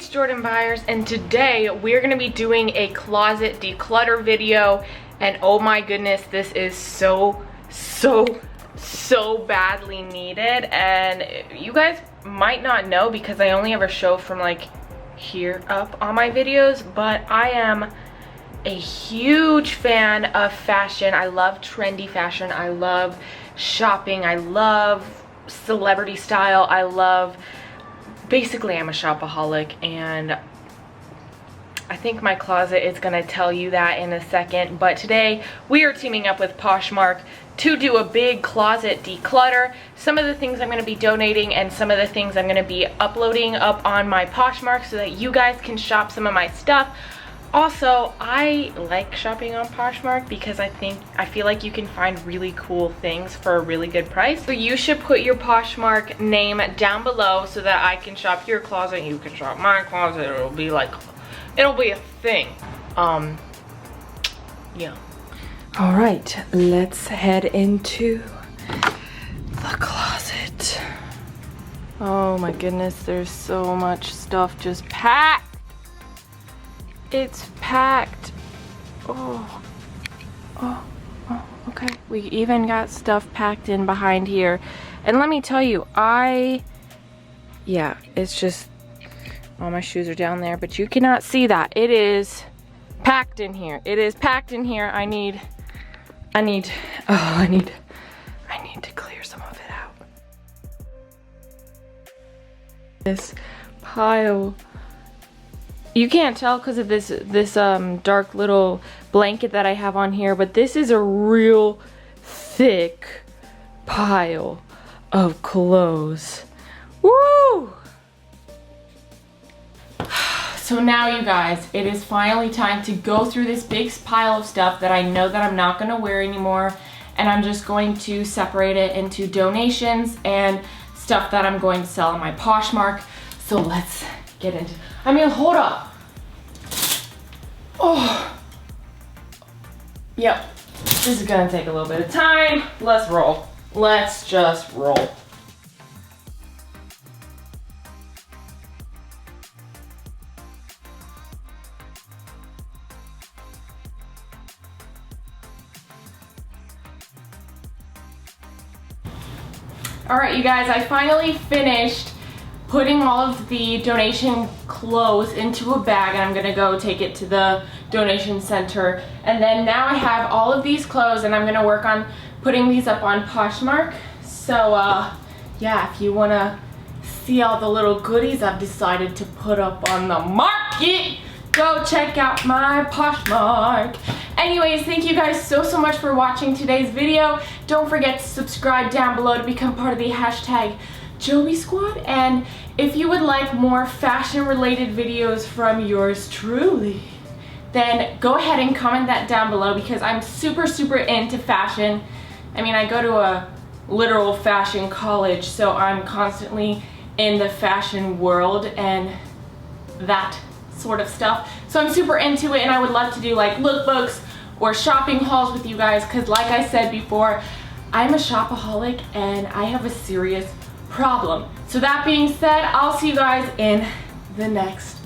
it's Jordan Byers, and today we're gonna be doing a closet declutter video. And oh my goodness, this is so badly needed. And you guys might not know because I only ever show from like here up on my videos, but I am a huge fan of fashion. I love trendy fashion. I love shopping. I love celebrity style. I love, basically I'm a shopaholic, and I think my closet is gonna tell you that in a second. But today we are teaming up with Poshmark to do a big closet declutter. Some of the things I'm gonna be donating and some of the things I'm gonna be uploading up on my Poshmark so that you guys can shop some of my stuff. Also, I like shopping on Poshmark because I feel like you can find really cool things for a really good price. So you should put your Poshmark name down below so that I can shop your closet, you can shop my closet. It'll be like, it'll be a thing. Yeah. All right, let's head into the closet. Oh my goodness, there's so much stuff just packed. It's packed. Oh, okay. We even got stuff packed in behind here. And let me tell you, yeah, it's just, all my shoes are down there, but you cannot see that. It is packed in here. It is packed in here. I need to clear some of it out. This pile. You can't tell because of this dark little blanket that I have on here, but this is a real thick pile of clothes. Woo! So now you guys, it is finally time to go through this big pile of stuff that I know that I'm not gonna wear anymore, and I'm just going to separate it into donations and stuff that I'm going to sell on my Poshmark. So let's get into, hold up. Oh, yep, this is gonna take a little bit of time. Let's roll. Let's just roll. All right, you guys, I finally finished putting all of the donation clothes into a bag, and I'm gonna go take it to the donation center. And then now I have all of these clothes, and I'm gonna work on putting these up on Poshmark. So yeah, if you wanna see all the little goodies I've decided to put up on the market, go check out my Poshmark. Anyways, thank you guys so much for watching today's video. Don't forget to subscribe down below to become part of the hashtag Joby Squad, and if you would like more fashion related videos from yours truly, then go ahead and comment that down below because I'm super into fashion. I go to a literal fashion college, so I'm constantly in the fashion world and that sort of stuff. So I'm super into it, and I would love to do like lookbooks or shopping hauls with you guys because like I said before, I'm a shopaholic and I have a serious problem. So that being said, I'll see you guys in the next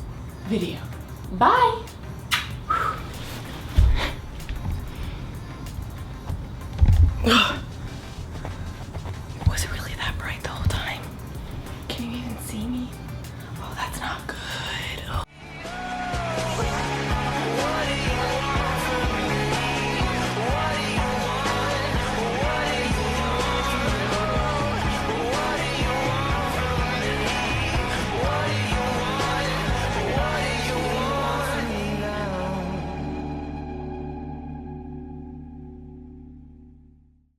video. Bye. Was it really that bright the whole time? Can you even see me? Oh, that's not good. Oh.